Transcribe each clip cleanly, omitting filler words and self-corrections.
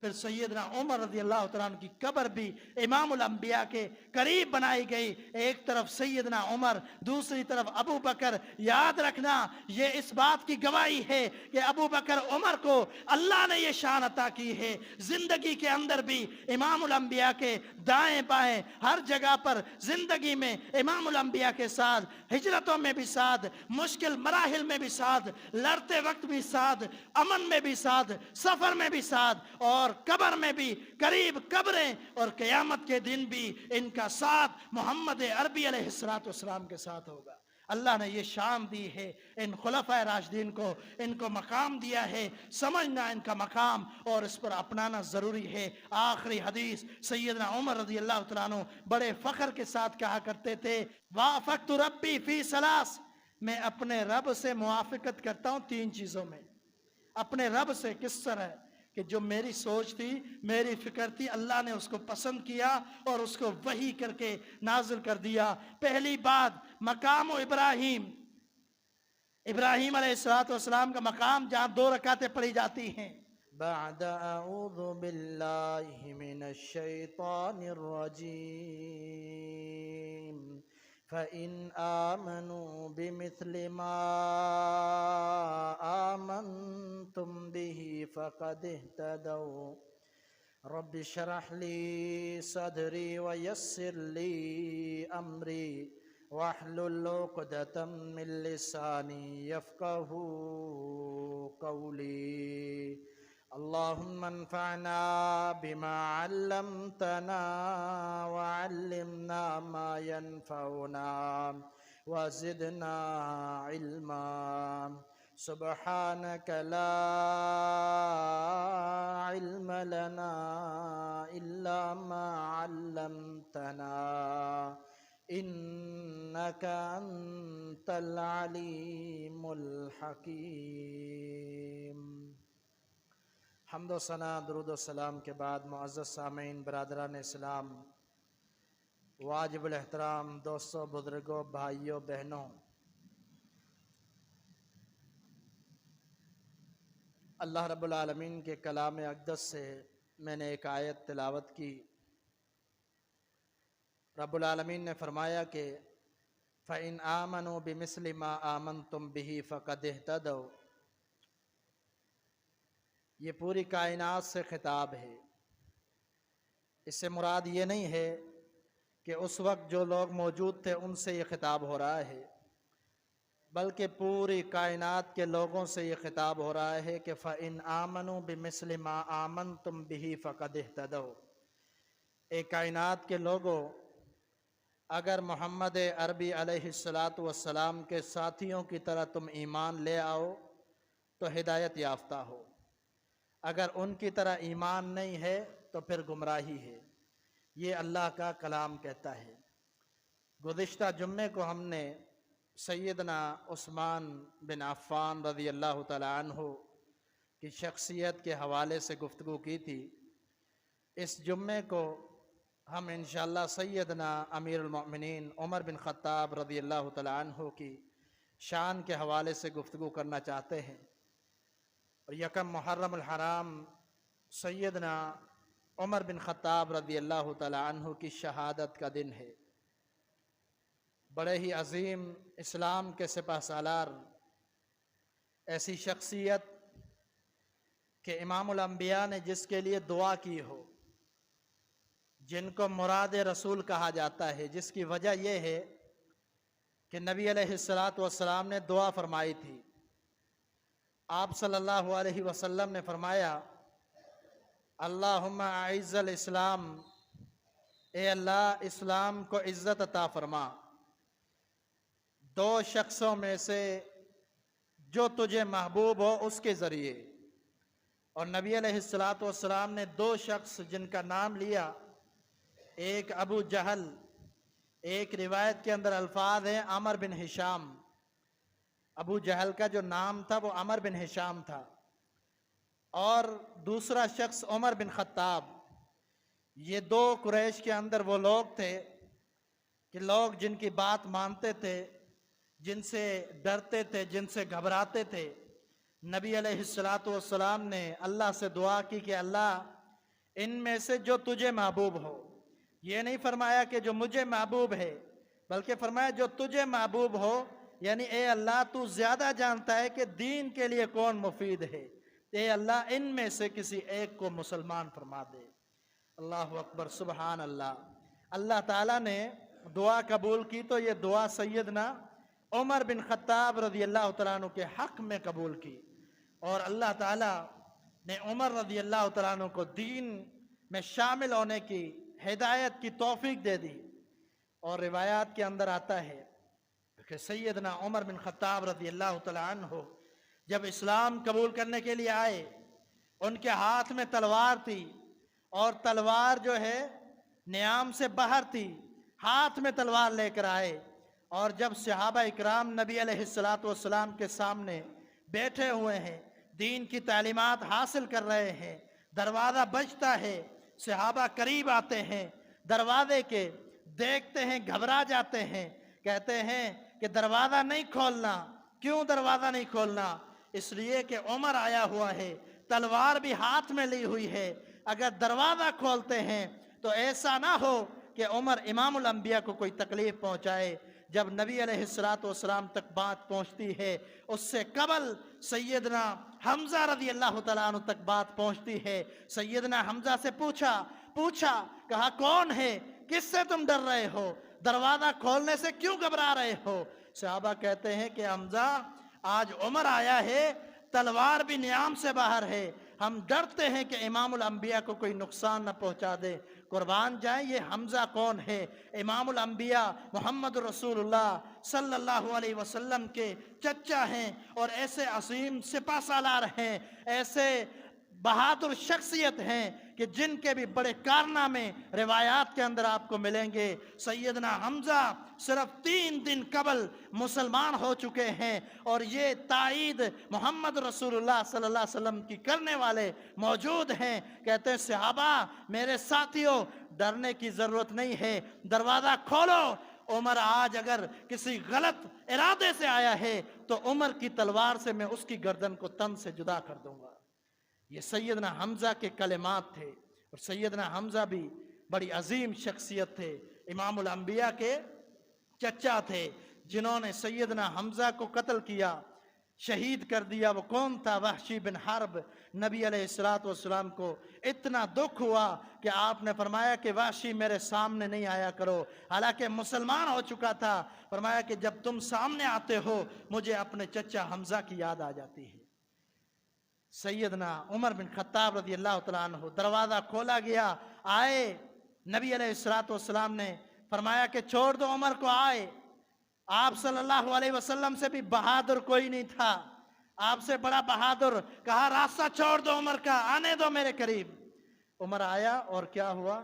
پھر سیدنا عمر رضی اللہ تعالیٰ عنہ کی قبر بھی امام الانبیاء کے قریب بنائی گئی، ایک طرف سیدنا عمر، دوسری طرف ابو بکر۔ یاد رکھنا یہ اس بات کی گواہی ہے کہ ابو بکر عمر کو اللہ نے یہ شان عطا کی ہے، زندگی کے اندر بھی امام الانبیاء کے دائیں بائیں ہر جگہ پر زندگی میں امام الانبیاء کے ساتھ، ہجرتوں میں بھی ساتھ، مشکل مراحل میں بھی ساتھ، لڑتے وقت بھی ساتھ، امن میں بھی ساتھ، سفر میں بھی ساتھ، اور قبر میں بھی قریب قبریں، اور قیامت کے دن بھی ان کا ساتھ محمد عربی علیہ السلام کے ساتھ ہوگا۔ اللہ نے یہ شان دی ہے ان خلفائے راشدین کو، ان کو مقام دیا ہے، سمجھنا ان کا مقام اور اس پر اپنانا ضروری ہے۔ آخری حدیث، سیدنا عمر رضی اللہ تعالیٰ عنہ بڑے فخر کے ساتھ کہا کرتے تھے، وافقت ربی فی ثلاث، میں اپنے رب سے موافقت کرتا ہوں تین چیزوں میں۔ اپنے رب سے کس طرح؟ کہ جو میری سوچ تھی، میری فکر تھی، اللہ نے اس کو پسند کیا اور اس کو وحی کر کے نازل کر دیا۔ پہلی بات، مقام ابراہیم، ابراہیم علیہ السلام کا مقام جہاں 2 رکعتیں پڑھی جاتی ہیں۔ بعد اعوذ باللہ من الشیطان الرجیم فَإِنْ آمَنُوا بِمِثْلِ مَا آمَنْتُمْ بِهِ فَقَدِ اهْتَدَوْا رَبِّ اشْرَحْ لِي صَدْرِي وَيَسِّرْ لِي أَمْرِي وَاحْلُلْ عُقْدَةً مِّن لِّسَانِي يَفْقَهُوا قَوْلِي اللهم انفعنا بما علمتنا وعلمنا ما ينفعنا وزدنا علما سبحانك لا علم لنا إلا ما علمتنا إنك أنت العليم الحكيم۔ حمد و ثنا، درود و سلام کے بعد معزز سامعین، برادران اسلام، واجب الاحترام دوستوں، بزرگوں، بھائیوں، بہنوں، اللہ رب العالمین کے کلام اقدس سے میں نے ایک آیت تلاوت کی۔ رب العالمین نے فرمایا کہ فَإِنْ آمَنُوا بِمِثْلِ مَا آمَنْتُمْ بِهِ فَقَدِ اهْتَدَوْا، یہ پوری کائنات سے خطاب ہے۔ اس سے مراد یہ نہیں ہے کہ اس وقت جو لوگ موجود تھے ان سے یہ خطاب ہو رہا ہے، بلکہ پوری کائنات کے لوگوں سے یہ خطاب ہو رہا ہے کہ فَإِنْ آمَنُوا بِمِثْلِ مَا آمَنْتُمْ بِهِ فَقَدِ اهْتَدَوْا۔ اے کائنات کے لوگوں، اگر محمد عربی علیہ السلام کے ساتھیوں کی طرح تم ایمان لے آؤ تو ہدایت یافتہ ہو، اگر ان کی طرح ایمان نہیں ہے تو پھر گمراہی ہے۔ یہ اللہ کا کلام کہتا ہے۔ گزشتہ جمعے کو ہم نے سیدنا عثمان بن عفان رضی اللہ تعالی عنہ کی شخصیت کے حوالے سے گفتگو کی تھی۔ اس جمعے کو ہم انشاءاللہ سیدنا امیر المؤمنین عمر بن خطاب رضی اللہ تعالی عنہ کی شان کے حوالے سے گفتگو کرنا چاہتے ہیں۔ اور یکم محرم الحرام سیدنا عمر بن خطاب رضی اللہ تعالی عنہ کی شہادت کا دن ہے۔ بڑے ہی عظیم اسلام کے سپہ سالار، ایسی شخصیت کہ امام الانبیاء نے جس کے لیے دعا کی ہو، جن کو مراد رسول کہا جاتا ہے، جس کی وجہ یہ ہے کہ نبی علیہ السلام نے دعا فرمائی تھی۔ آپ صلی اللہ علیہ وسلم نے فرمایا، اللہم اعز الاسلام، اے اللہ اسلام کو عزت عطا فرما، 2 شخصوں میں سے جو تجھے محبوب ہو اس کے ذریعے۔ اور نبی علیہ السلام نے 2 شخص جن کا نام لیا، ایک ابو جہل، ایک روایت کے اندر الفاظ ہیں عمر بن ہشام۔ ابو جہل کا جو نام تھا وہ عمر بن ہشام تھا، اور دوسرا شخص عمر بن خطاب۔ یہ 2 قریش کے اندر وہ لوگ تھے کہ لوگ جن کی بات مانتے تھے، جن سے ڈرتے تھے، جن سے گھبراتے تھے۔ نبی علیہ السلام نے اللہ سے دعا کی کہ اللہ ان میں سے جو تجھے محبوب ہو. یہ نہیں فرمایا کہ جو مجھے محبوب ہے، بلکہ فرمایا جو تجھے محبوب ہو، یعنی اے اللہ تو زیادہ جانتا ہے کہ دین کے لیے کون مفید ہے. اے اللہ ان میں سے کسی ایک کو مسلمان فرما دے. اللہ اکبر، سبحان اللہ. اللہ تعالیٰ نے دعا قبول کی تو یہ دعا سیدنا عمر بن خطاب رضی اللہ تعالیٰ عنہ کے حق میں قبول کی، اور اللہ تعالیٰ نے عمر رضی اللہ تعالیٰ عنہ کو دین میں شامل ہونے کی ہدایت کی توفیق دے دی. اور روایات کے اندر آتا ہے کہ سیدنا عمر بن خطاب رضی اللہ تعالیٰ عنہ جب اسلام قبول کرنے کے لیے آئے، ان کے ہاتھ میں تلوار تھی، اور تلوار جو ہے نیام سے باہر تھی. ہاتھ میں تلوار لے کر آئے، اور جب صحابہ اکرام نبی علیہ السلام کے سامنے بیٹھے ہوئے ہیں، دین کی تعلیمات حاصل کر رہے ہیں، دروازہ بجتا ہے، صحابہ قریب آتے ہیں، دروازے کے دیکھتے ہیں، گھبرا جاتے ہیں، کہتے ہیں کہ دروازہ نہیں کھولنا. کیوں دروازہ نہیں کھولنا؟ اس لیے کہ عمر آیا ہوا ہے، تلوار بھی ہاتھ میں لی ہوئی ہے. اگر دروازہ کھولتے ہیں تو ایسا نہ ہو کہ عمر امام الانبیاء کو کوئی تکلیف پہنچائے. جب نبی علیہ السلام تک بات پہنچتی ہے، اس سے قبل سیدنا حمزہ رضی اللہ تعالیٰ عنہ تک بات پہنچتی ہے. سیدنا حمزہ سے پوچھا کہا کون ہے، کس سے تم ڈر رہے ہو، دروازہ کھولنے سے کیوں گھبرا رہے ہو؟ صحابہ کہتے ہیں کہ حمزہ آج عمر آیا ہے، تلوار بھی نیام سے باہر ہے، ہم ڈرتے ہیں کہ امام الانبیاء کو کوئی نقصان نہ پہنچا دے. قربان جائیں، یہ حمزہ کون ہے؟ امام الانبیاء محمد رسول اللہ صلی اللہ علیہ وسلم کے چچا ہیں، اور ایسے عظیم سپہ سالار ہیں، ایسے بہادر شخصیت ہیں کہ جن کے بھی بڑے کارنامے روایات کے اندر آپ کو ملیں گے. سیدنا حمزہ صرف 3 دن قبل مسلمان ہو چکے ہیں، اور یہ تائید محمد رسول اللہ صلی اللہ علیہ وسلم کی کرنے والے موجود ہیں. کہتے ہیں صحابہ میرے ساتھیوں، ڈرنے کی ضرورت نہیں ہے، دروازہ کھولو. عمر آج اگر کسی غلط ارادے سے آیا ہے تو عمر کی تلوار سے میں اس کی گردن کو تن سے جدا کر دوں گا. یہ سیدنا حمزہ کے کلمات تھے، اور سیدنا حمزہ بھی بڑی عظیم شخصیت تھے، امام الانبیاء کے چچا تھے. جنہوں نے سیدنا حمزہ کو قتل کیا، شہید کر دیا، وہ کون تھا؟ وحشی بن حرب. نبی علیہ السلام کو اتنا دکھ ہوا کہ آپ نے فرمایا کہ وحشی میرے سامنے نہیں آیا کرو، حالانکہ مسلمان ہو چکا تھا. فرمایا کہ جب تم سامنے آتے ہو مجھے اپنے چچا حمزہ کی یاد آ جاتی ہے. سیدنا عمر بن خطاب رضی اللہ تعالیٰ عنہ، دروازہ کھولا گیا، آئے. نبی علیہ السلام نے فرمایا کہ چھوڑ دو عمر کو. آئے. آپ صلی اللہ علیہ وسلم سے بھی بہادر کوئی نہیں تھا، آپ سے بڑا بہادر. کہا راستہ چھوڑ دو عمر کا، آنے دو میرے قریب. عمر آیا، اور کیا ہوا؟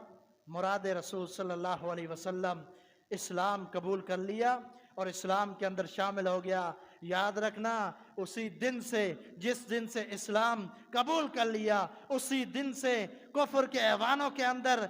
مراد رسول صلی اللہ علیہ وسلم اسلام قبول کر لیا اور اسلام کے اندر شامل ہو گیا. یاد رکھنا، اسی دن سے، جس دن سے اسلام قبول کر لیا، اسی دن سے کفر کے ایوانوں کے اندر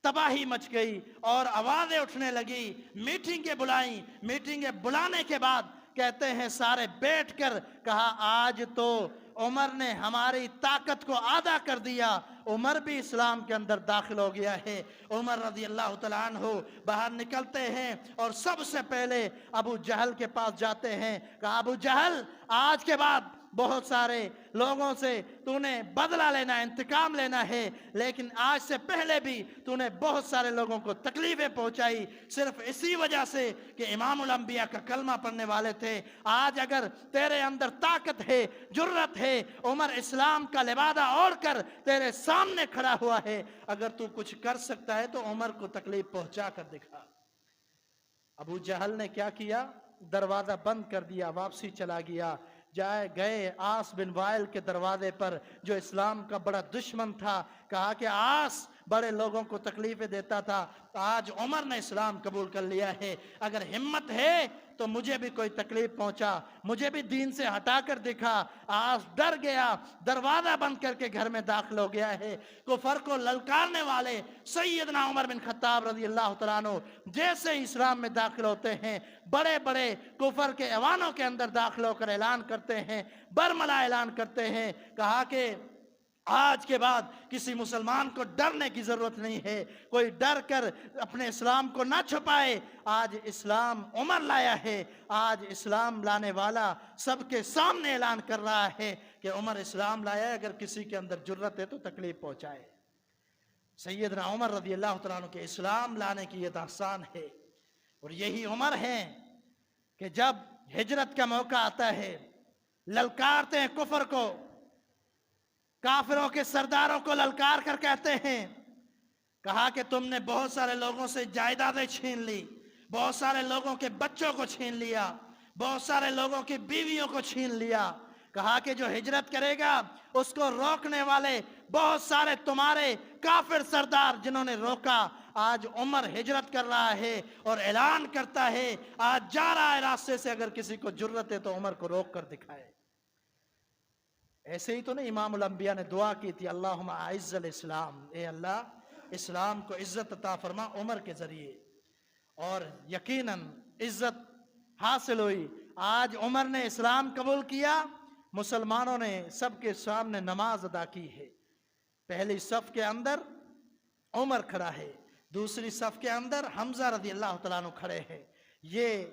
تباہی مچ گئی اور آوازیں اٹھنے لگی. میٹنگیں بلائیں. میٹنگیں بلانے کے بعد کہتے ہیں سارے بیٹھ کر کہا آج تو عمر نے ہماری طاقت کو آدھا کر دیا. عمر بھی اسلام کے اندر داخل ہو گیا ہے. عمر رضی اللہ تعالیٰ عنہ باہر نکلتے ہیں اور سب سے پہلے ابو جہل کے پاس جاتے ہیں. کہا ابو جہل، آج کے بعد بہت سارے لوگوں سے تو نے بدلہ لینا، انتقام لینا ہے، لیکن آج سے پہلے بھی تو نے بہت سارے لوگوں کو تکلیفیں پہنچائی صرف اسی وجہ سے کہ امام الانبیاء کا کلمہ پڑھنے والے تھے. آج اگر تیرے اندر طاقت ہے، جرت ہے، عمر اسلام کا لبادہ اوڑھ کر تیرے سامنے کھڑا ہوا ہے، اگر تو کچھ کر سکتا ہے تو عمر کو تکلیف پہنچا کر دکھا. ابو جہل نے کیا کیا؟ دروازہ بند کر دیا، واپسی چلا گیا. گئے آس بن وائل کے دروازے پر جو اسلام کا بڑا دشمن تھا. کہا کہ آس بڑے لوگوں کو تکلیفیں دیتا تھا، آج عمر نے اسلام قبول کر لیا ہے، اگر ہمت ہے تو مجھے بھی کوئی تکلیف پہنچا، مجھے بھی دین سے ہٹا کر دکھا. آس ڈر گیا، دروازہ بند کر کے گھر میں داخل ہو گیا ہے. کفر کو للکارنے والے سیدنا عمر بن خطاب رضی اللہ تعالیٰ عنہ جیسے اسلام میں داخل ہوتے ہیں، بڑے بڑے کفر کے ایوانوں کے اندر داخل ہو کر اعلان کرتے ہیں، برملا اعلان کرتے ہیں. کہا کہ آج کے بعد کسی مسلمان کو ڈرنے کی ضرورت نہیں ہے، کوئی ڈر کر اپنے اسلام کو نہ چھپائے۔ آج اسلام عمر لایا ہے، آج اسلام لانے والا سب کے سامنے اعلان کر رہا ہے کہ عمر اسلام لایا ہے، اگر کسی کے اندر جرت ہے تو تکلیف پہنچائے۔ سیدنا عمر رضی اللہ تعالیٰ عنہ کے اسلام لانے کی یہ داستان ہے، اور یہی عمر ہے کہ جب ہجرت کا موقع آتا ہے للکارتے ہیں کفر کو، کافروں کے سرداروں کو للکار کر کہتے ہیں، کہا کہ تم نے بہت سارے لوگوں سے جائیدادیں چھین لی، بہت سارے لوگوں کے بچوں کو چھین لیا، بہت سارے لوگوں کی بیویوں کو چھین لیا، کہا کہ جو ہجرت کرے گا اس کو روکنے والے بہت سارے تمہارے کافر سردار جنہوں نے روکا۔ آج عمر ہجرت کر رہا ہے اور اعلان کرتا ہے، آج جا رہا ہے راستے سے، اگر کسی کو جرت ہے تو عمر کو روک کر دکھائے۔ ایسے ہی تو نہیں امام الانبیاء نے دعا کی تھی، اللہم اعز الاسلام، اے اللہ اسلام کو عزت عطا فرما عمر کے ذریعے، اور یقیناً عزت حاصل ہوئی۔ آج عمر نے اسلام قبول کیا، مسلمانوں نے سب کے سامنے نماز ادا کی ہے۔ پہلی صف کے اندر عمر کھڑا ہے، دوسری صف کے اندر حمزہ رضی اللہ تعالیٰ عنہ کھڑے ہیں۔ یہ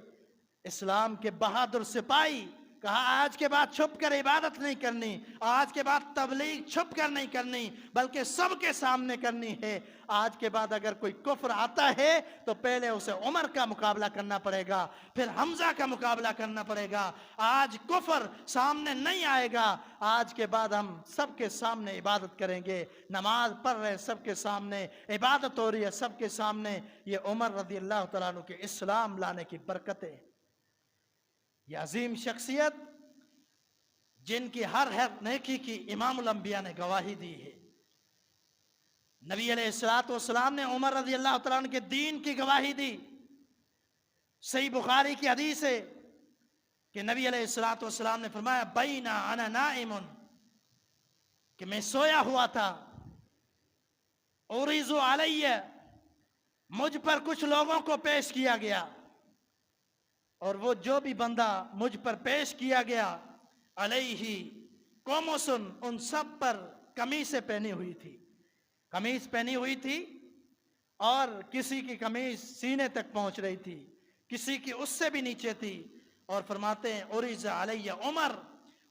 اسلام کے بہادر سپاہی، کہا آج کے بعد چھپ کر عبادت نہیں کرنی، آج کے بعد تبلیغ چھپ کر نہیں کرنی بلکہ سب کے سامنے کرنی ہے۔ آج کے بعد اگر کوئی کفر آتا ہے تو پہلے اسے عمر کا مقابلہ کرنا پڑے گا، پھر حمزہ کا مقابلہ کرنا پڑے گا۔ آج کفر سامنے نہیں آئے گا، آج کے بعد ہم سب کے سامنے عبادت کریں گے، نماز پڑھ رہے سب کے سامنے، عبادت ہو رہی ہے سب کے سامنے۔ یہ عمر رضی اللہ تعالیٰ عنہ کے اسلام لانے کی برکتیں، یہ عظیم شخصیت جن کی ہر نیکی کی امام الانبیاء نے گواہی دی ہے۔ نبی علیہ السلام نے عمر رضی اللہ تعالیٰ عنہ کے دین کی گواہی دی۔ صحیح بخاری کی حدیث ہے کہ نبی علیہ السلام نے فرمایا، بینا انا نائم، کہ میں سویا ہوا تھا، عرض علیہ، مجھ پر کچھ لوگوں کو پیش کیا گیا، اور وہ جو بھی بندہ مجھ پر پیش کیا گیا، علیہ قمصن، ان سب پر قمیصیں پہنی ہوئی تھی، قمیص پہنی ہوئی تھی، اور کسی کی قمیص سینے تک پہنچ رہی تھی، کسی کی اس سے بھی نیچے تھی، اور فرماتے ہیں عرض علیہ عمر،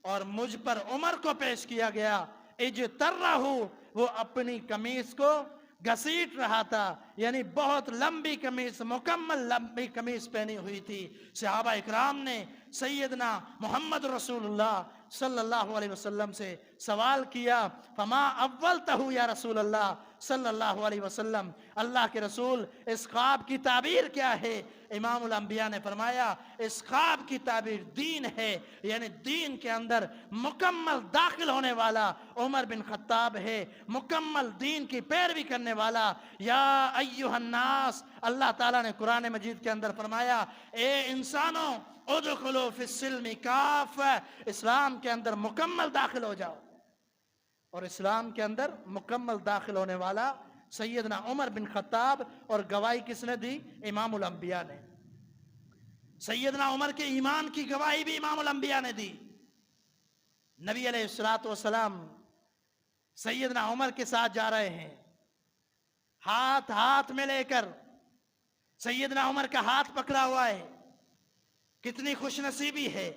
اور مجھ پر عمر کو پیش کیا گیا، اجترہ، وہ اپنی قمیص کو گھسیٹ رہا تھا، یعنی بہت لمبی قمیص، مکمل لمبی قمیص پہنی ہوئی تھی۔ صحابہ اکرام نے سیدنا محمد رسول اللہ صلی اللہ علیہ وسلم سے سوال کیا، فما اولتہ یا رسول اللہ صلی اللہ علیہ وسلم، اللہ کے رسول اس خواب کی تعبیر کیا ہے؟ امام الانبیاء نے فرمایا، اس خواب کی تعبیر دین ہے، یعنی دین کے اندر مکمل داخل ہونے والا عمر بن خطاب ہے، مکمل دین کی پیروی کرنے والا۔ یا ایہا الناس، اللہ تعالیٰ نے قرآن مجید کے اندر فرمایا، اے انسانوں، ادخلوا فی السلم کافہ، اسلام کے اندر مکمل داخل ہو جاؤ۔ اور اسلام کے اندر مکمل داخل ہونے والا سیدنا عمر بن خطاب، اور گواہی کس نے دی؟ امام الانبیاء نے۔ سیدنا عمر کے ایمان کی گواہی بھی امام الانبیاء نے دی۔ نبی علیہ السلام سیدنا عمر کے ساتھ جا رہے ہیں، ہاتھ ہاتھ میں لے کر سیدنا عمر کا ہاتھ پکڑا ہوا ہے۔ کتنی خوش نصیبی ہے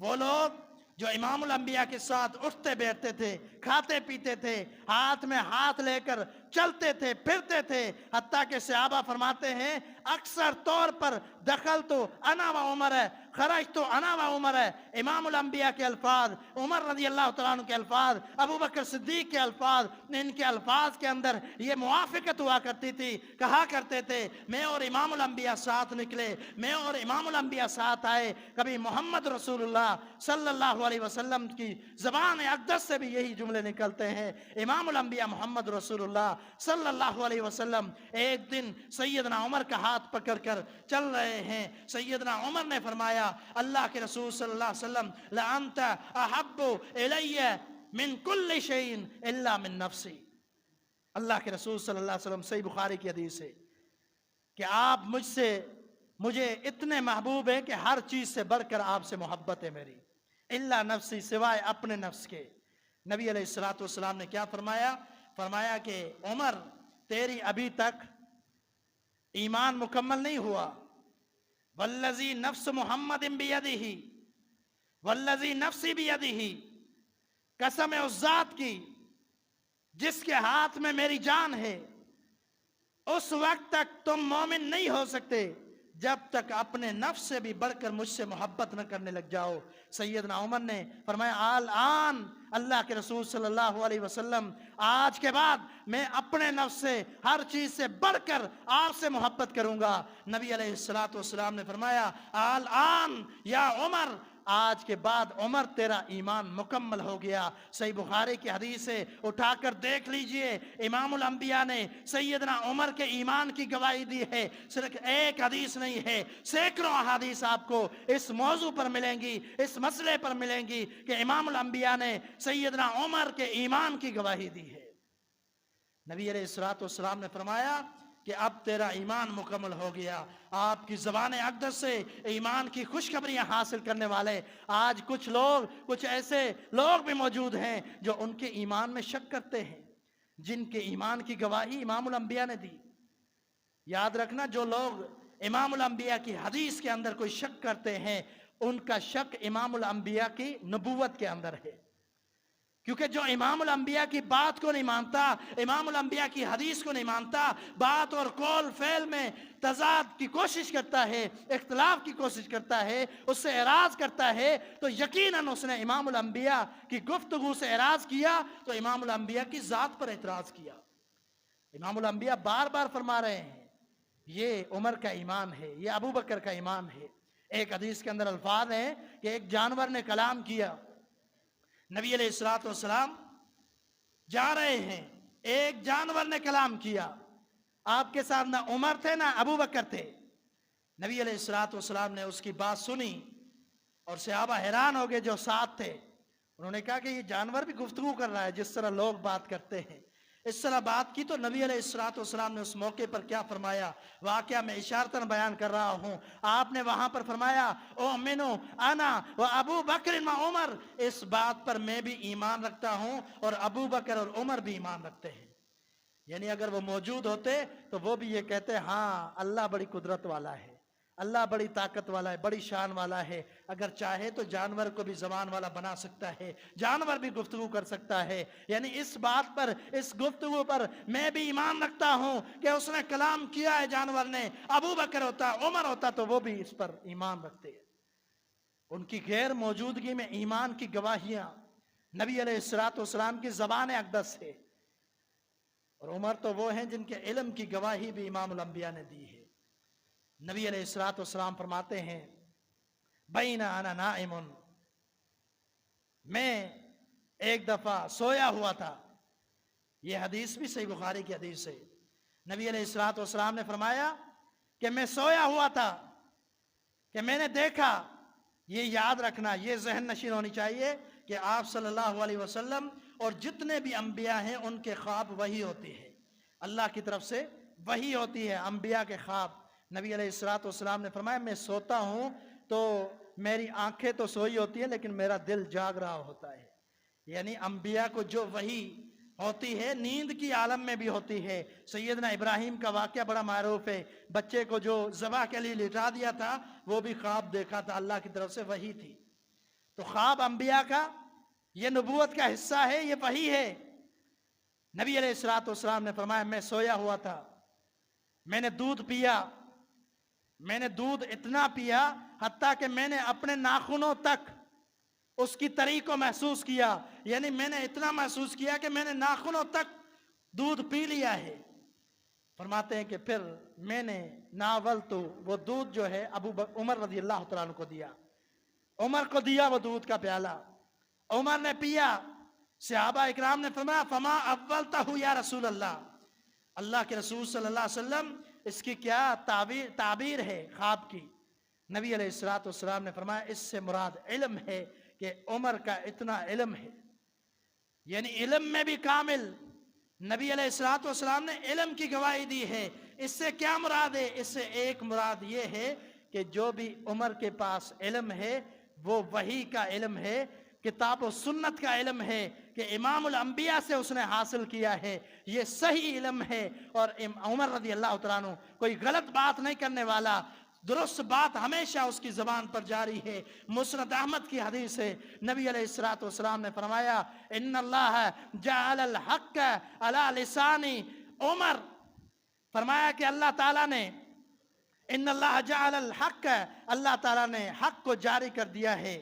وہ لوگ جو امام الانبیاء کے ساتھ اٹھتے بیٹھتے تھے، کھاتے پیتے تھے، ہاتھ میں ہاتھ لے کر چلتے تھے، پھرتے تھے، حتیٰ کہ صحابہ فرماتے ہیں اکثر طور پر دخل تو انا و عمر ہے، خرج تو انا و عمر ہے۔ امام الانبیاء کے الفاظ، عمر رضی اللہ تعالیٰ عنہ کے الفاظ، ابو بکر صدیق کے الفاظ، ان کے الفاظ کے اندر یہ موافقت ہوا کرتی تھی، کہا کرتے تھے میں اور امام الانبیاء ساتھ نکلے، میں اور امام الانبیاء ساتھ آئے۔ کبھی محمد رسول اللہ صلی اللہ علیہ وسلم کی زبان اقدس سے بھی یہی جملے نکلتے ہیں، امام الانبیاء محمد رسول اللہ صلی اللہ علیہ وسلم ایک دن سیدنا عمر کا ہاتھ پکڑ کر چل رہے ہیں۔ سیدنا عمر نے فرمایا، اللہ کے رسول صلی اللہ علیہ وسلم، لَأَنْتَ أَحَبُّ إِلَيَّ مِنْ كُلِّ شَيْءٍ إِلَّا مِنْ نَفْسِي۔ اللہ کے رسول صلی اللہ علیہ وسلم، صحیح بخاری کی حدیث ہے کہ آپ مجھے اتنے محبوب ہیں کہ ہر چیز سے بڑھ کر آپ سے محبت ہے میری، الا نفسی، سوائے اپنے نفس کے۔ नबी अलैहिस्सलातु वस्सलाम ने क्या फरमाया? फरमाया कि उमर, तेरी अभी तक ईमान मुकम्मल नहीं हुआ। वल्लज़ी नफ्स मुहम्मदिन बियदिही, वल्लज़ी नफ्सी बियदिही, कसम है उस जात की जिसके हाथ में मेरी जान है, उस वक्त तक तुम मोमिन नहीं हो सकते जब तक अपने नफ्स से भी बढ़कर मुझसे मोहब्बत न करने लग जाओ। सैयदना उमर ने फरमाया, आल आन अल्लाह के रसूल सल्लल्लाहु अलैहि वसल्लम, आज के बाद मैं अपने नफ्स से हर चीज से बढ़कर आपसे मोहब्बत करूंगा। नबी अलैहिस्सलातु वस्सलाम ने फरमाया, आल आन या उमर, आज के बाद उमर तेरा ईमान मुकम्मल हो गया। सही बुखारी की हदीस है, उठाकर देख लीजिए। इमामुल अंबिया ने सैयदना उमर के ईमान की गवाही दी है। सिर्फ एक हदीस नहीं है, सैकड़ों हदीस आपको इस मौजू पर मिलेंगी, इस मसले पर मिलेंगी कि इमामुल अंबिया ने सैयदना उमर के ईमान की गवाही दी है। नबी अलैहिस्सलातु वस्सलाम ने फरमाया कि अब तेरा ईमान मुकम्मल हो गया। आपकी ज़बान अक़दस से ईमान की खुशखबरियाँ हासिल करने वाले आज कुछ ऐसे लोग भी मौजूद हैं जो उनके ईमान में शक करते हैं, जिनके ईमान की गवाही इमामुल अंबिया ने दी। याद रखना, जो लोग इमामुल अंबिया की हदीस के अंदर कोई शक करते हैं, उनका शक इमामुल अंबिया की नबूवत के अंदर है। क्योंकि जो इमामुल अंबिया की बात को नहीं मानता, इमामुल अंबिया की हदीस को नहीं मानता, बात और कौल फेल में तजाद की कोशिश करता है, इख्तिलाफ की कोशिश करता है, उससे एराज करता है, तो यकीनन उसने इमामुल अंबिया की गुफ्तगू से एराज किया, तो इमामुल अंबिया की ज़ात पर एतराज़ किया। इमामुल अंबिया बार बार फरमा रहे हैं, ये उमर का ईमान है, ये अबू बकर का ईमान है। एक हदीस के अंदर अल्फाज हैं कि एक जानवर ने कलाम किया। नबी अलैहिस्सलातु वस्सलाम जा रहे हैं, एक जानवर ने कलाम किया। आपके साथ ना उमर थे ना अबू बकर थे। नबी अलैहिस्सलातु वस्सलाम ने उसकी बात सुनी और सहाबा हैरान हो गए जो साथ थे। उन्होंने कहा कि ये जानवर भी गुफ्तगू कर रहा है जिस तरह लोग बात करते हैं। इस तरह बात की तो नबी अलैहिस्सलातु वस्सलाम ने उस मौके पर क्या फरमाया, वाक़या मैं इशारतन बयान कर रहा हूँ। आपने वहाँ पर फरमाया, ओ मिनो आना व अबू बकर व उमर, इस बात पर मैं भी ईमान रखता हूँ और अबू बकर और उमर भी ईमान रखते हैं। यानी अगर वो मौजूद होते तो वो भी ये कहते, हाँ अल्लाह बड़ी कुदरत वाला है, अल्लाह बड़ी ताकत वाला है, बड़ी शान वाला है। अगर चाहे तो जानवर को भी ज़बान वाला बना सकता है, जानवर भी गुफ्तगू कर सकता है। यानी इस बात पर, इस गुफ्तगू पर मैं भी ईमान रखता हूँ कि उसने कलाम किया है जानवर ने। अबू बकर होता, उमर होता तो वो भी इस पर ईमान रखते हैं। उनकी गैर मौजूदगी में ईमान की गवाहियाँ नबी अलैहिस्सलातु वस्सलाम की ज़बान अक़दस है। और उमर तो वो हैं जिनके इल्म की गवाही भी इमामुल अंबिया ने दी है। नबी अलैहिस्सलातु वस्सलाम फरमाते हैं, बैना अना नाइमुन, मैं एक दफ़ा सोया हुआ था। ये हदीस भी सही बुखारी की हदीस है। नबी अलैहिस्सलातु वस्सलाम ने फरमाया कि मैं सोया हुआ था कि मैंने देखा। ये याद रखना, ये जहन नशीन होनी चाहिए कि आप सल्लल्लाहु अलैहि वसल्लम और जितने भी अंबिया हैं उनके ख्वाब वही होती है, अल्लाह की तरफ से वही होती है अंबिया के ख्वाब। नबी अलैहिस्सलातु वस्सलाम ने फरमाया, मैं सोता हूँ तो मेरी आंखें तो सोई होती है लेकिन मेरा दिल जाग रहा होता है। यानी अंबिया को जो वही होती है नींद की आलम में भी होती है। सैयदना इब्राहीम का वाक़या बड़ा मारूफ है। बच्चे को जो ज़बह के लिए लिटा दिया था वो भी ख्वाब देखा था, अल्लाह की तरफ से वही थी। तो ख्वाब अंबिया का ये नबूवत का हिस्सा है, ये वही है। नबी अलैहिस्सलातु वस्सलाम ने फरमाया, मैं सोया हुआ था, मैंने दूध पिया, मैंने दूध इतना पिया हत्ता कि मैंने अपने नाखूनों तक उसकी तरी को महसूस किया। यानी मैंने इतना महसूस किया कि मैंने नाखूनों तक दूध पी लिया है। फरमाते हैं कि फिर मैंने नावल तो वो दूध जो है उमर रज़ी अल्लाह तआला अन्हु को दिया। उमर को दिया वो दूध का प्याला, उमर ने पिया। सहाबा इकराम ने फरमाया, फमा अव्वलतहु या रसूल अल्लाह, अल्लाह के रसूल सल्लल्लाहु अलैहि वसल्लम इसकी क्या ताबीर है ख्वाब की। नबी अलैहिस्सलातु वस्सलाम ने फरमाया, इससे मुराद इल्म है कि उमर का इतना इल्म है, यानी इल्म में भी कामिल। नबी अलैहिस्सलातु वस्सलाम ने इल्म की गवाही दी है। इससे क्या मुराद है? इससे एक मुराद ये है कि जो भी उमर के पास इल्म है वो वही का इल्म है किताब और सुन्नत का इल्म है कि इमामुल अंबिया से उसने हासिल किया है, ये सही इल्म है। और उमर रज़ी अल्लाह तआला अन्हु कोई गलत बात नहीं करने वाला, दुरुस्त बात हमेशा उसकी ज़बान पर जारी है। मुस्नद अहमद की हदीस है, नबी अलैहिस्सलातु वस्सलाम ने फरमाया, इन्नल्लाह जअलल हक़्क़ अला लिसानी उमर, फरमाया कि अल्लाह ताला ने इन्नल्लाह जअलल हक़्क़, अल्लाह ताला ने हक़ को जारी कर दिया है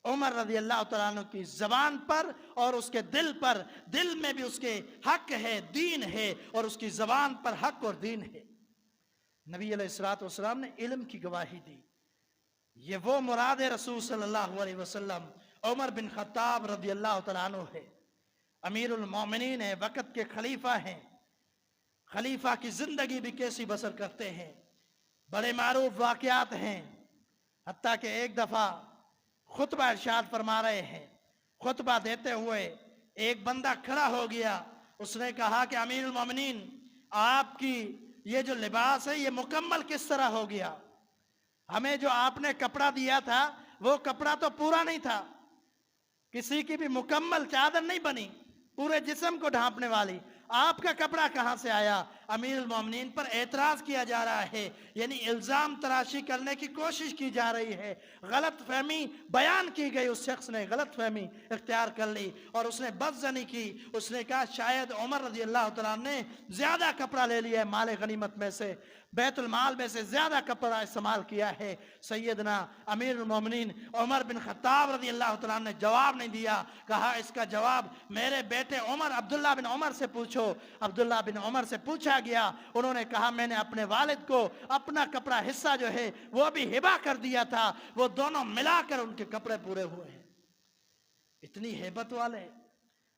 उमर रज़ी अल्लाह तआला अन्हु की ज़बान पर और उसके दिल पर। दिल में भी उसके हक़ है, दीन है, और उसकी ज़बान पर हक़ और दीन है। नबी अलैहिस्सलातु वस्सलाम ने इल्म की गवाही दी। ये वो मुराद रसूल सल्लल्लाहु अलैहि वसल्लम उमर बिन खत्ताब रज़ी अल्लाह तआला अन्हु है, अमीरुल मोमिनीन है, वक़्त के खलीफा हैं। खलीफा की ज़िंदगी भी कैसी बसर करते हैं, बड़े मारूफ वाक़यात हैं। हत्ता कि एक दफ़ा खुतबा इरशाद फरमा रहे हैं, खुतबा देते हुए एक बंदा खड़ा हो गया, उसने कहा कि अमीरुल मोमिनीन, आपकी ये जो लिबास है ये मुकम्मल किस तरह हो गया? हमें जो आपने कपड़ा दिया था वो कपड़ा तो पूरा नहीं था, किसी की भी मुकम्मल चादर नहीं बनी पूरे जिस्म को ढांपने वाली, आपका कपड़ा कहाँ से आया? अमीरुल मोमिनीन पर एतराज़ किया जा रहा है, यानी इल्ज़ाम तराशी करने की कोशिश की जा रही है। गलत फहमी बयान की गई, उस शख्स ने गलत फहमी इख्तियार कर ली और उसने बदज़नी की। उसने कहा शायद उमर रज़ी अल्लाह तआला ने ज़्यादा कपड़ा ले लिया है, माल गनीमत में से, बैतुल माल में से ज़्यादा कपड़ा इस्तेमाल किया है। सैयदना अमीरुल मोमिनीन उमर बिन खत्ताब रज़ी अल्लाह तआला ने जवाब नहीं दिया। कहा इसका जवाब मेरे बेटे उमर, अब्दुल्ला बिन उमर से पूछो। अब्दुल्ला बिन उमर से पूछा गया, उन्होंने कहा मैंने अपने वालिद को अपना कपड़ा हिस्सा जो है वो भी हिबा कर दिया था, वो दोनों मिलाकर उनके कपड़े पूरे हुए हैं। इतनी हेबत वाले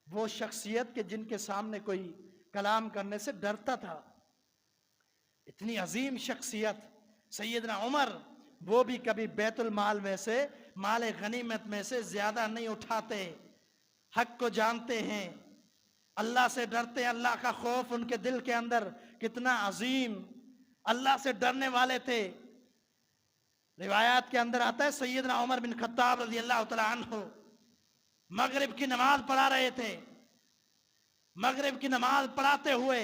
वो शख्सियत के जिनके सामने कोई कलाम करने से डरता था, इतनी अजीम शख्सियत सैयदना उमर, वो भी कभी बैतुल माल में से, माल गनीमत में से ज्यादा नहीं उठाते, हक को जानते हैं, अल्लाह से डरते हैं। अल्लाह का खौफ उनके दिल के अंदर कितना अजीम, अल्लाह से डरने वाले थे। रिवायात के अंदर आता है सैयदना उमर बिन खत्ताब रज़ी अल्लाह तआला अन्हु मगरिब की नमाज पढ़ा रहे थे। मगरिब की नमाज पढ़ाते हुए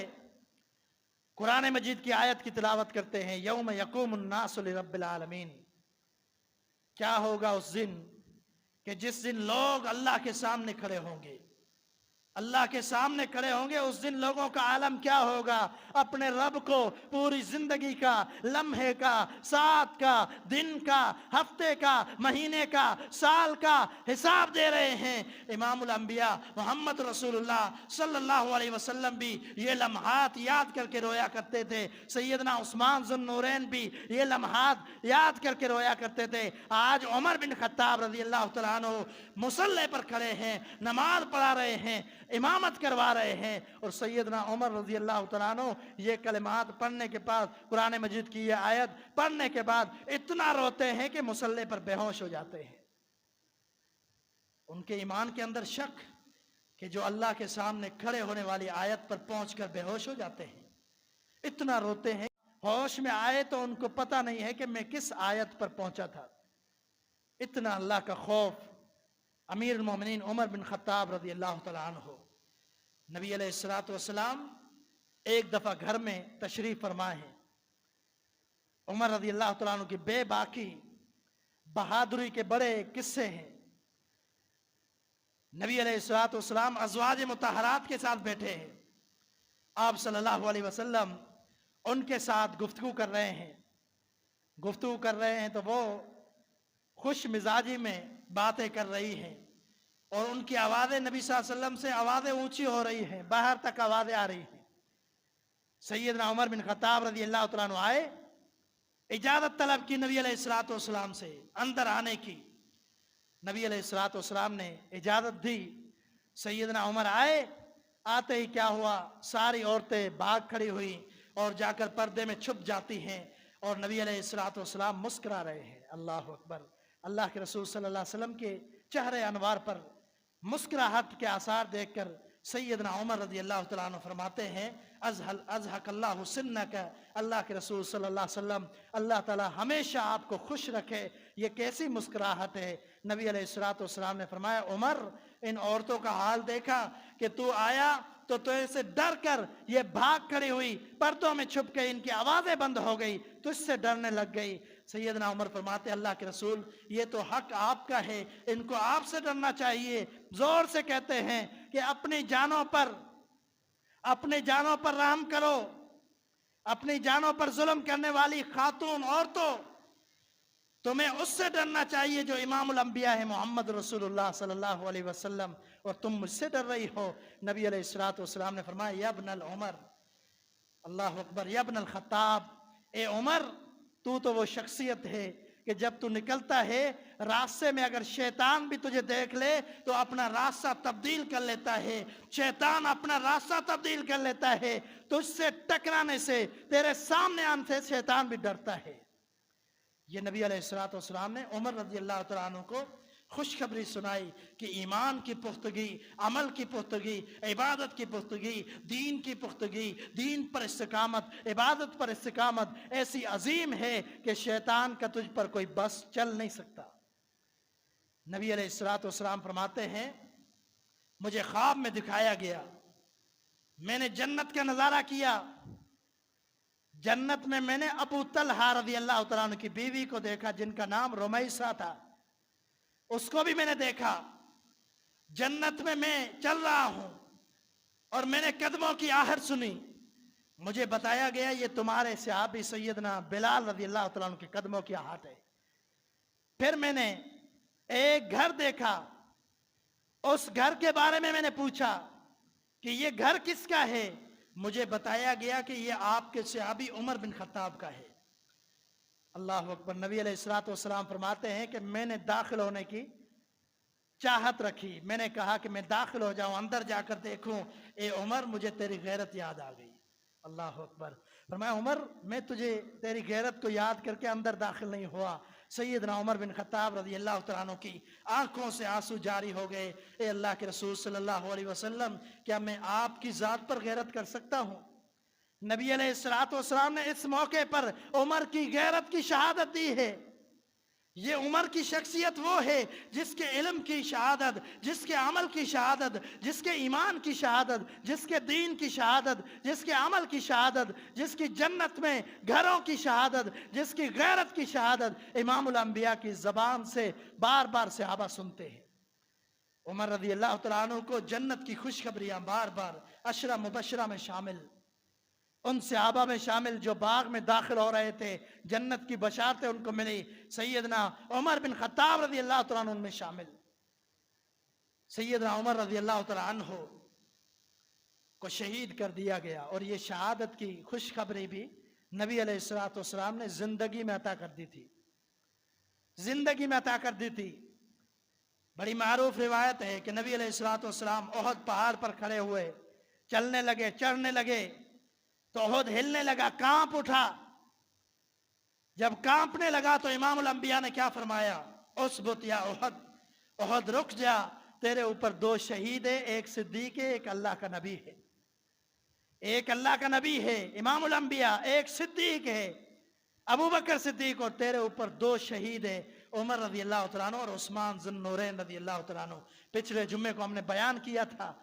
कुरान मजीद की आयत की तिलावत करते हैं, यौम यक़ूमुन नासु लिरब्बिल आलमीन। क्या होगा उस दिन कि जिस दिन लोग अल्लाह के सामने खड़े होंगे, अल्लाह के सामने खड़े होंगे, उस दिन लोगों का आलम क्या होगा? अपने रब को पूरी जिंदगी का, लम्हे का, साथ का, दिन का, हफ्ते का, महीने का, साल का हिसाब दे रहे हैं। इमामुल अंबिया मोहम्मद रसूलुल्लाह सल्लल्लाहु अलैहि वसल्लम भी ये लम्हात याद करके रोया करते थे। सैयदना उस्मान ज़ुन्नूरैन भी ये लम्हात याद करके रोया करते थे। आज उमर बिन खत्ताब रज़ी अल्लाह तआला अन्हु मुसल्ले पर खड़े हैं, नमाज पढ़ा रहे हैं, इमामत करवा रहे हैं, और सैयदना उमर रज़ी अल्लाह तआला अन्हु ये कलिमात पढ़ने के बाद, कुरान मजीद की ये आयत पढ़ने के बाद इतना रोते हैं कि मुसल्ले पर बेहोश हो जाते हैं। उनके ईमान के अंदर शक कि जो अल्लाह के सामने खड़े होने वाली आयत पर पहुंचकर बेहोश हो जाते हैं, इतना रोते हैं। होश में आए तो उनको पता नहीं है कि मैं किस आयत पर पहुंचा था। इतना अल्लाह का खौफ अमीरुल मोमिनीन उमर बिन खत्ताब रज़ी अल्लाह तआला अन्हु। नबी अलैहिस्सलातु वस्सलाम एक दफ़ा घर में तशरीफ़ फरमा है। उमर रज़ी अल्लाह तआला अन्हु की बेबाकी बहादुरी के बड़े किस्से हैं। नबी अलैहिस्सलातु वस्सलाम अज़वाज मुतहरात के साथ बैठे हैं, आप सल्लल्लाहु अलैहि वसल्लम उनके साथ गुफ्तगू कर रहे हैं। गुफ्तगू कर रहे हैं तो वो खुश मिजाजी में बातें कर रही हैं और उनकी आवाज़ें नबी सल्लल्लाहु अलैहि वसल्लम से आवाज़ें ऊंची हो रही हैं, बाहर तक आवाज़ें आ रही हैं। सैयदना उमर बिन खत्ताब रज़ी अल्लाह तआला अन्हु आए, इजाज़त तलब की नबी अलैहिस्सलातु वस्सलाम से अंदर आने की। नबी अलैहिस्सलातु वस्सलाम ने इजाज़त दी। सैयदना उमर आए, आते ही क्या हुआ, सारी औरतें भाग खड़ी हुई और जाकर पर्दे में छुप जाती हैं और नबी अलैहिस्सलातु वस्सलाम मुस्कुरा रहे हैं। अल्लाह अकबर। अल्लाह के रसूल सल्लल्लाहु अलैहि वसल्लम के चेहरे अनवार पर मुस्कुराहट के आसार देखकर सैयदना उमर रज़ी अल्लाह तआला अन्हु फरमाते हैं अज़हक अल्लाहु सिन्नक, अल्लाह के रसूल सल्लल्लाहु अलैहि वसल्लम अल्लाह ताला हमेशा आपको खुश रखे। ये कैसी मुस्कुराहट है। नबी अलैहिस्सलातु वस्सलाम ने फरमाया, उमर इन औरतों का हाल देखा कि तू आया तो तुझे से डर कर ये भाग खड़ी हुई, पर्दों में छुप गई, इनकी आवाजें बंद हो गई, तुझसे डरने लग गई। सैयदना उमर फरमाते, अल्लाह के रसूल ये तो हक आपका है, इनको आपसे डरना चाहिए। जोर से कहते हैं कि अपनी जानों पर रहम करो, अपनी जानों पर जुल्म करने वाली खातून औरतों, तुम्हें उससे डरना चाहिए जो इमामुल अंबिया है मोहम्मद रसूलुल्लाह सल्लल्लाहु अलैहि वसल्लम, और तुम मुझसे डर रही हो। नबी अलैहिस्सलातु वस्सलाम ने फरमाया, या इब्नल उमर, अल्लाह अकबर, या इब्नल खत्ताब, ए उमर तू तो वो शख्सियत है कि जब तू निकलता है रास्ते में अगर शैतान भी तुझे देख ले तो अपना रास्ता तब्दील कर लेता है। शैतान अपना रास्ता तब्दील कर लेता है, तुझसे टकराने से, तेरे सामने आने से शैतान भी डरता है। ये नबी अलैहिस्सलातु वस्सलाम ने उमर रज़ी अल्लाह तआला अन्हु को खुशखबरी सुनाई कि ईमान की पुख्तगी, अमल की पुख्तगी, इबादत की पुख्तगी, दीन की पुख्तगी, दीन पर इस्तिकामत, इबादत पर इस्तिकामत ऐसी अजीम है कि शैतान का तुझ पर कोई बस चल नहीं सकता। नबी अलैहिस्सलातु वस्सलाम फरमाते हैं, मुझे ख्वाब में दिखाया गया, मैंने जन्नत का नज़ारा किया। जन्नत में मैंने अबू तलहा रज़ी अल्लाह तआला अन्हु की बीवी को देखा जिनका नाम रुमैसा था, उसको भी मैंने देखा। जन्नत में मैं चल रहा हूं और मैंने कदमों की आहट सुनी। मुझे बताया गया ये तुम्हारे सहाबी सैयदना बिलाल रज़ी अल्लाह तआला अन्हु के कदमों की आहट है। फिर मैंने एक घर देखा, उस घर के बारे में मैंने पूछा कि ये घर किसका है। मुझे बताया गया कि ये आपके सहाबी उमर बिन खत्ताब का है। अल्लाह अकबर। नबी अलैहिस्सलातु वस्सलाम फरमाते हैं कि मैंने दाखिल होने की चाहत रखी, मैंने कहा कि मैं दाखिल हो जाऊं, अंदर जाकर देखूं। ए उमर, मुझे तेरी गैरत याद आ गई। अल्लाह अकबर। फरमाया, उमर मैं तुझे तेरी गैरत को याद करके अंदर दाखिल नहीं हुआ। सैयदना उमर बिन खत्ताब रज़ी अल्लाह तआला अन्हु की आंखों से आंसू जारी हो गए। ए अल्लाह के रसूल सल्लल्लाहु अलैहि वसल्लम, क्या मैं आपकी जात पर गैरत कर सकता हूं। नबी अलैहिस्सलातु वस्सलाम ने इस मौके पर उमर की गैरत की शहादत दी है। ये उमर की शख्सियत वो है जिसके इल्म की शहादत, जिसके अमल की शहादत, जिसके ईमान की शहादत, जिसके दीन की शहादत, जिसके अमल की शहादत, जिसकी जन्नत में घरों की शहादत, जिसकी गैरत की शहादत इमामुल अंबिया की ज़बान से बार बार सहाबा सुनते हैं। उमर रज़ी अल्लाह तआला अन्हु को जन्नत की खुशखबरियां बार बार अशरा मुबशरा में शामिल, उन सहाबा में शामिल जो बाग में दाखिल हो रहे थे, जन्नत की बशारतें उनको मिली। सैयदना उमर बिन खत्ताब रज़ी अल्लाह तआला अन्हु उनमें शामिल। सैयदना उमर रज़ी अल्लाह तआला अन्हु को शहीद कर दिया गया और ये शहादत की खुशखबरी भी नबी अलैहिस्सलातु वस्सलाम ने जिंदगी में अता कर दी थी, जिंदगी में अता कर दी थी। बड़ी मारूफ रिवायत है कि नबी अलैहिस्सलातु वस्सलाम ओहद पहाड़ पर खड़े हुए, चलने लगे, चढ़ने लगे तो ओहद हिलने लगा, कांप उठा। जब कांपने लगा तो इमामुल अंबिया ने क्या फरमाया, उसबुत या ओहद, ओहद रुक जा, तेरे ऊपर दो शहीद है, एक सिद्दीक है, एक अल्लाह का नबी है। एक अल्लाह का नबी है इमामुल अंबिया, एक सिद्दीक है अबू बकर सिद्दीक, और तेरे ऊपर दो शहीद है उमर रज़ी अल्लाह तआला अन्हु और उस्मान ज़ुन्नूरैन रज़ी अल्लाह तआला अन्हु। पिछले जुम्मे को हमने बयान किया था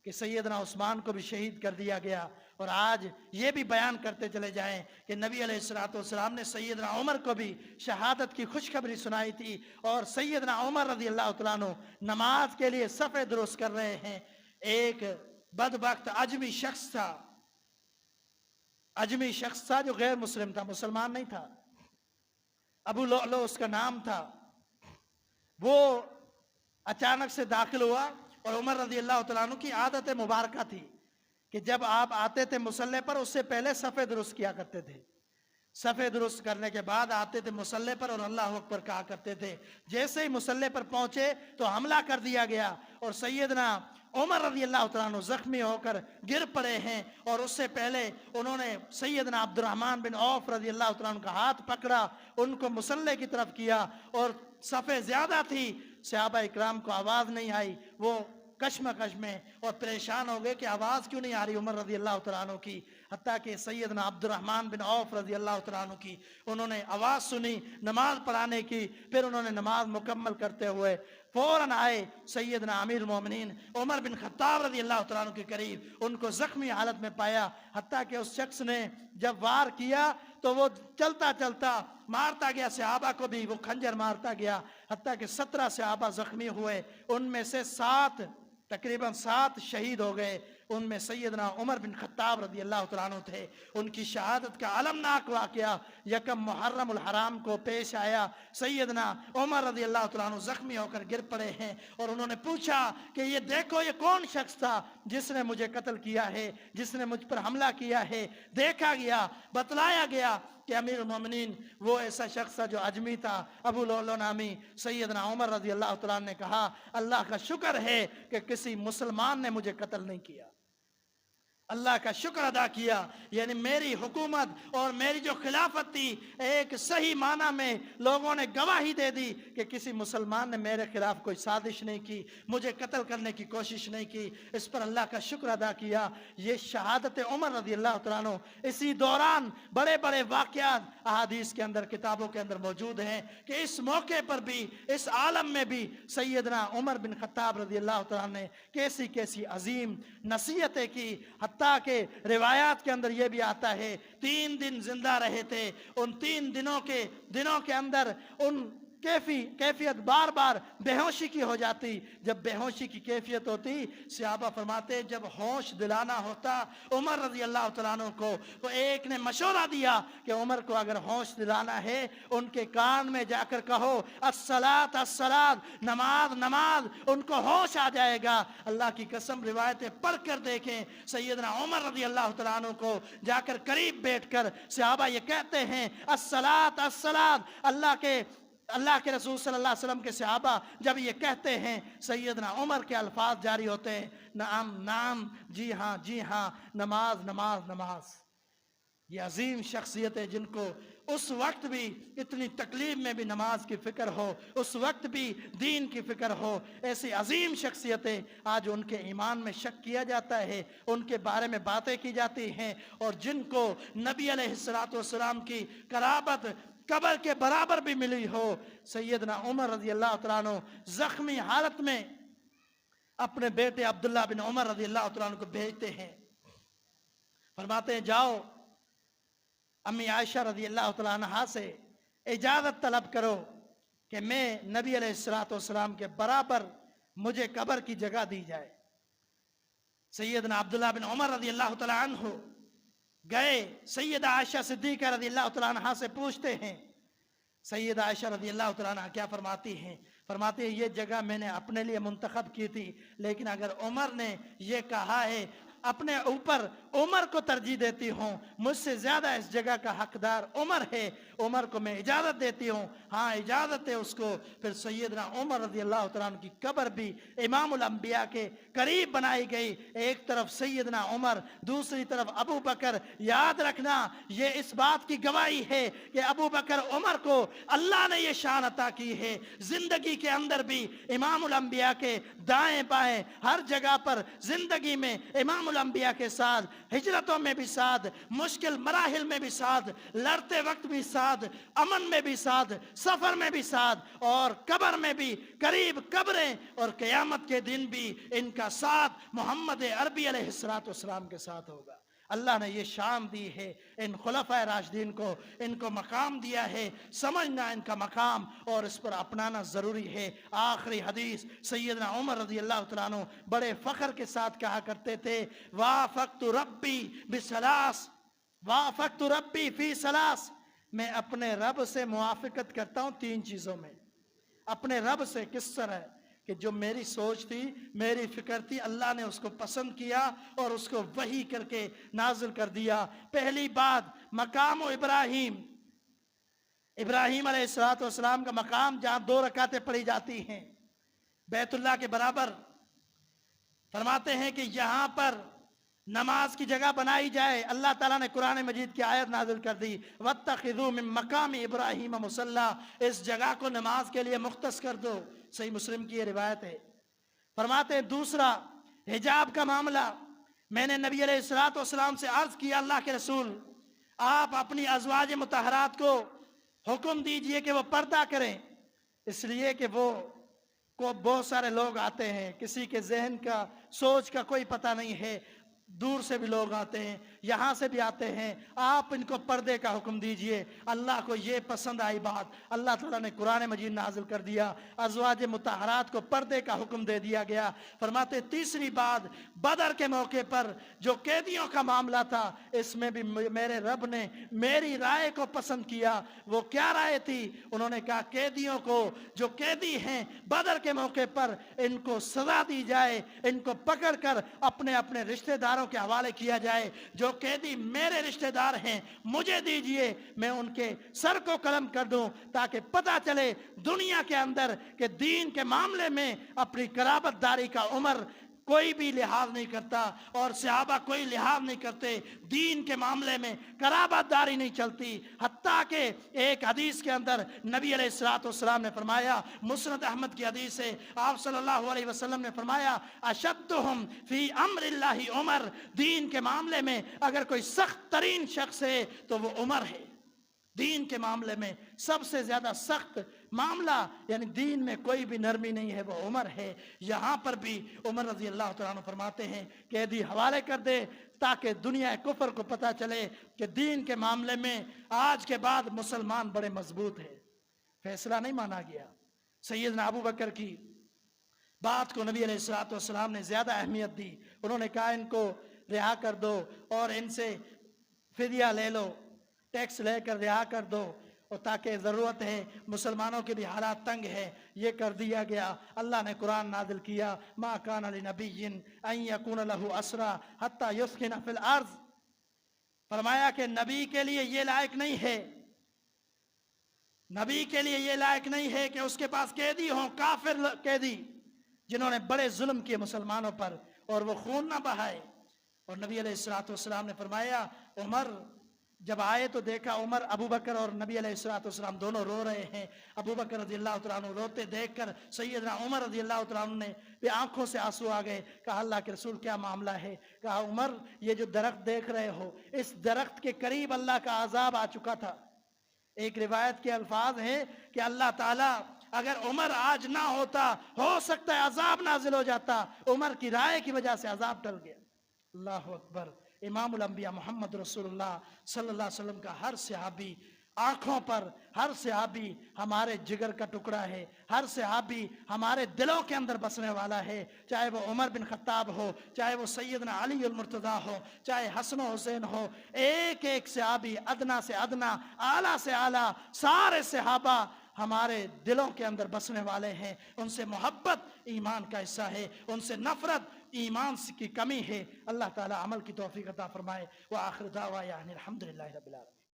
कि सैयदना उस्मान को भी शहीद कर दिया गया, और आज ये भी बयान करते चले जाएं कि नबी अलैहिस्सलातु वस्सलाम ने सैयदना उमर को भी शहादत की खुशखबरी सुनाई थी। और सैयदना उमर रज़ी अल्लाह तआला अन्हु नमाज के लिए सफ़े दुरुस्त कर रहे हैं। एक बदबख्त अजमी शख्स था, अजमी शख्स था जो गैर मुस्लिम था, मुसलमान नहीं था, अबू लुअलु उसका नाम था। वो अचानक से दाखिल हुआ और उमर रज़ी अल्लाह तआला अन्हु की आदत मुबारक थी कि जब आप आते थे मुसल्ले पर उससे पहले सफ़े दुरुस्त किया करते थे। सफ़े दुरुस्त करने के बाद आते थे मुसल्ले पर और अल्लाह अकबर कहा करते थे। जैसे ही मुसल्ले पर पहुंचे तो हमला कर दिया गया और सैयदना उमर रज़ी अल्लाह तआला अन्हु ज़ख्मी होकर गिर पड़े हैं। और उससे पहले उन्होंने सैयदना अब्दुर्रहमान बिन औफ रज़ी अल्लाह तआला अन्हु का हाथ पकड़ा, उनको मुसल्ले की तरफ किया और सफ़े ज़्यादा थी, सहाबा इकराम को आवाज़ नहीं आई, वो कशमकश में और परेशान हो गए कि आवाज़ क्यों नहीं आ रही उमर रज़ी अल्लाह तआला अन्हु की। हत्ता कि सैयदना अब्दुर्रहमान बिन औफ रज़ी अल्लाह तआला अन्हु की उन्होंने आवाज़ सुनी नमाज पढ़ाने की। फिर उन्होंने नमाज मुकम्मल करते हुए फौरन आए सैयदना अमीर मोमिनीन उमर बिन खत्ताब रज़ी अल्लाह तआला अन्हु के करीब। उनको ज़ख्मी हालत में पाया, हत्ता कि उस शख्स ने जब वार किया तो वो चलता चलता मारता गया, सहाबा को भी वो खंजर मारता गया, हत्ता कि 17 सहाबा ज़ख्मी हुए। उनमें से तकरीबन 7 शहीद हो गए। उनमें सैयदना उमर बिन खत्ताब रज़ी अल्लाह तआला अन्हु थे। उनकी शहादत का अलमनाक वाक़या यकम मुहर्रमुल हराम को पेश आया। सैयदना उमर रज़ी अल्लाह तआला अन्हु ज़ख्मी होकर गिर पड़े हैं और उन्होंने पूछा कि ये देखो ये कौन शख्स था जिसने मुझे कत्ल किया है, जिसने मुझ पर हमला किया है। देखा गया, बतलाया गया कि अमीरुल मोमिनीन वो ऐसा शख्स था जो अजमी था, अबू लुलु नामी। सैयदना उमर रज़ी अल्लाह तआला ने कहा अल्लाह का शुक्र है कि किसी मुसलमान ने मुझे कत्ल नहीं किया। अल्लाह का शुक्र अदा किया, यानी मेरी हुकूमत और मेरी जो खिलाफत थी एक सही माना में लोगों ने गवाही दे दी कि किसी मुसलमान ने मेरे खिलाफ कोई साजिश नहीं की, मुझे कत्ल करने की कोशिश नहीं की। इस पर अल्लाह का शुक्र अदा किया। ये शहादत उमर रज़ी अल्लाह तआला अन्हु इसी दौरान बड़े बड़े वाक़यात अहादीस के अंदर, किताबों के अंदर मौजूद हैं कि इस मौके पर भी, इस आलम में भी सैयदना उमर बिन खत्ताब रज़ी अल्लाह तआला ने कैसी कैसी अजीम नसीहतें की। हत्ता के रिवायात के अंदर यह भी आता है 3 दिन जिंदा रहे थे। उन 3 दिनों के अंदर उन कैफियत बार बार बेहोशी की हो जाती। जब बेहोशी की कैफियत होती, सहाबा फरमाते जब होश दिलाना होता उमर रज़ी अल्लाह तआला अन्हु को, तो एक ने मशवरा दिया कि उमर को अगर होश दिलाना है उनके कान में जाकर कहो अस्सलात अस्सलात, नमाज नमाज, उनको होश आ जाएगा। अल्लाह की कसम रिवायतें पढ़ कर देखें, सैयदना उमर रज़ी अल्लाह तआला अन्हु को जाकर करीब बैठकर सहाबा ये कहते हैं अस्सलात अस्सलात। अल्लाह के रसूल सल्लल्लाहु अलैहि वसल्लम के सहाबा जब ये कहते हैं सैयदना उमर के अल्फाज जारी होते हैं नाम नाम, जी हाँ, नमाज नमाज नमाज। ये अजीम शख्सियत है जिनको उस वक्त भी इतनी तकलीफ में भी नमाज की फ़िक्र हो, उस वक्त भी दीन की फ़िक्र हो। ऐसी अजीम शख्सियतें आज उनके ईमान में शक किया जाता है, उनके बारे में बातें की जाती हैं और जिनको नबी अलैहिस्सलातु वस्सलाम की कराबत कब्र के बराबर भी मिली हो। सैयदना उमर रज़ी अल्लाह तआला अन्हु ज़ख्मी हालत में अपने बेटे अब्दुल्ला बिन उमर रज़ी अल्लाह तआला अन्हु को भेजते हैं। फरमाते हैं जाओ अम्मी आयशा रज़ी अल्लाह तआला अन्हा से इजाज़त तलब करो कि मैं नबी अलैहिस्सलातु वस्सलाम के बराबर मुझे कब्र की जगह दी जाए। सैयदना अब्दुल्ला बिन उमर रज़ी अल्लाह तआला अन्हु गए, सैयदा आयशा सिद्दीक़ा रज़ी अल्लाह तआला अन्हा से पूछते हैं। सैयदा आयशा रज़ी अल्लाह तआला अन्हा क्या फरमाती हैं? फरमाती है ये जगह मैंने अपने लिए मुंतखब की थी, लेकिन अगर उमर ने ये कहा है अपने ऊपर उमर को तरजीह देती हूँ, मुझसे ज़्यादा इस जगह का हकदार उमर है, उमर को मैं इजाज़त देती हूँ। हाँ इजाज़त है उसको। फिर सैयदना उमर रज़ी अल्लाह तआला अन्हु की कब्र भी इमामुल अंबिया के करीब बनाई गई। एक तरफ सैयदना उमर, दूसरी तरफ अबू बकर। याद रखना ये इस बात की गवाही है कि अबू बकर उमर को अल्लाह ने ये शान अता की है। जिंदगी के अंदर भी इमामुल अंबिया के दाएं बाएं हर जगह पर जिंदगी में इमामुल अंबिया के साथ, हिजरतों में भी साथ, मुश्किल मराहिल में भी साथ, लड़ते वक्त भी साथ, अमन में भी साथ, सफर में भी साथ और कब्र में भी करीब कब्रें और क़यामत के दिन भी इनका साथ मोहम्मद अरबी अलैहिस्सलातु वस्सलाम के साथ होगा। अल्लाह ने ये शान दी है इन खुलफाए राशिदीन को, इनको मकाम दिया है। समझना इनका मकाम और इस पर अपनाना ज़रूरी है। आखिरी हदीस सैयदना उमर रज़ी अल्लाह तआला अन्हु बड़े फ़ख्र के साथ कहा करते थे वाफ़क़्तु रब्बी बिसलास, वाफ़क़्तु रब्बी फ़ी सलास। मैं अपने रब से मुआफ़क़त करता हूँ 3 चीज़ों में। अपने रब से किस तरह कि जो मेरी सोच थी, मेरी फिक्र थी, अल्लाह ने उसको पसंद किया और उसको वही करके नाजिल कर दिया। पहली बात मकाम इब्राहीम, इब्राहीम अलैहिस्सलातु वस्सलाम का मकाम जहाँ 2 रकातें पढ़ी जाती हैं बैतुल्लाह के बराबर। फरमाते हैं कि यहाँ पर नमाज की जगह बनाई जाए। अल्लाह ताला ने कुरान मजीद की आयत नाजिल कर दी वत्तखिज़ू मिन मकाम इब्राहीम मुसल्ला, इस जगह को नमाज के लिए मुख्तस कर दो। सही मुस्लिम की ये रिवायत है। फरमाते हैं दूसरा हिजाब का मामला, मैंने नबी अलैहिस्सलाम से अर्ज किया, अल्लाह के रसूल आप अपनी अज़वाज मुतहरात को हुक्म दीजिए कि वो पर्दा करें, इसलिए कि वो को बहुत सारे लोग आते हैं, किसी के जहन का सोच का कोई पता नहीं है, दूर से भी लोग आते हैं, यहाँ से भी आते हैं, आप इनको पर्दे का हुक्म दीजिए। अल्लाह को ये पसंद आई बात, अल्लाह ताला ने कुरान मजीद नाजिल कर दिया, अज़वाज मुतहरात को पर्दे का हुक्म दे दिया गया। फरमाते तीसरी बात, बदर के मौके पर जो कैदियों का मामला था, इसमें भी मेरे रब ने मेरी राय को पसंद किया। वो क्या राय थी? उन्होंने कहा कैदियों को, जो कैदी हैं बदर के मौके पर, इनको सजा दी जाए, इनको पकड़ कर अपने अपने रिश्तेदारों के हवाले किया जाए। जो कैदी मेरे रिश्तेदार हैं मुझे दीजिए, मैं उनके सर को कलम कर दूं, ताकि पता चले दुनिया के अंदर कि दीन के मामले में अपनी कराबतदारी का उमर कोई भी लिहाज नहीं करता और सहाबा कोई लिहाज नहीं करते, दीन के मामले में कराबतदारी नहीं चलती। हत्ता के एक हदीस के अंदर नबी अलैहिस्सलाम ने फरमाया, मुस्नद अहमद की हदीस है, आप सल्लल्लाहु अलैहि वसल्लम ने फरमाया, अशद्दुहुम फी अम्रिल्लाहि उमर, दीन के मामले में अगर कोई सख्त तरीन शख्स है तो वो उमर है। दीन के मामले में सबसे ज्यादा सख्त मामला, यानी दीन में कोई भी नरमी नहीं है, वो उमर है। यहाँ पर भी उमर रजी अल्लाह तआला अन्हु फरमाते हैं कैदी हवाले कर दे, ताकि दुनिया कुफर को पता चले कि दीन के मामले में आज के बाद मुसलमान बड़े मजबूत है। फैसला नहीं माना गया। सैयदना अबू बकर की बात को नबी अलैहिस्सलाम ने ज्यादा अहमियत दी। उन्होंने कहा इनको रिहा कर दो और इनसे फिदिया ले लो, टैक्स लेकर रिहा कर दो, और ताकि ज़रूरत है, मुसलमानों के भी हालात तंग है, ये कर दिया गया। अल्लाह ने कुरान नाजिल किया, मा कान लिनबिय्यिन अन यकून लहू असरा हत्ता युस्किन फिल अर्ज़, फरमाया कि नबी के लिए ये लायक नहीं है, नबी के लिए ये लायक नहीं है कि उसके पास कैदी हों, काफिर कैदी जिन्होंने बड़े जुल्म किए मुसलमानों पर, और वो खून ना बहाए। और नबी अलैहिस्सलाम ने फरमाया, उमर जब आए तो देखा उमर, अबू बकर और नबी अलैहिस्सलाम दोनों रो रहे हैं। अबू बकर रज़ियल्लाहु तआला अन्हु रोते देखकर सैयदना उमर रज़ियल्लाहु तआला अन्हु ने भी आंखों से आंसू आ गए। कहा अल्लाह के रसूल क्या मामला है? कहा उमर, ये जो दरख्त देख रहे हो, इस दरख्त के करीब अल्लाह का अजाब आ चुका था। एक रिवायत के अल्फाज हैं कि अल्लाह ताला अगर उमर आज ना होता, हो सकता है अजाब नाजिल हो जाता, उमर की राय की वजह से अजाब टल गया। अल्लाह अकबर। इमामुल अंबिया मोहम्मद रसूलुल्लाह सल्लल्लाहु अलैहि वसल्लम का हर सहाबी आंखों पर, हर सहाबी हमारे जिगर का टुकड़ा है, हर सहाबी हमारे दिलों के अंदर बसने वाला है। चाहे वो उमर बिन खत्ताब हो, चाहे वो सैयदना अली अल मुर्तज़ा हो, चाहे हसन हुसैन हो, एक एक सहाबी, अदना से अदना, आला से आला, सारे सहाबा हमारे दिलों के अंदर बसने वाले हैं। उनसे मोहब्बत ईमान का हिस्सा है, उनसे नफरत ईमान की कमी है। अल्लाह ताला अमल की तौफीक अता फरमाए। व आखिर दावा यानी अल्हम्दुलिल्लाहि रब्बिल आलमीन।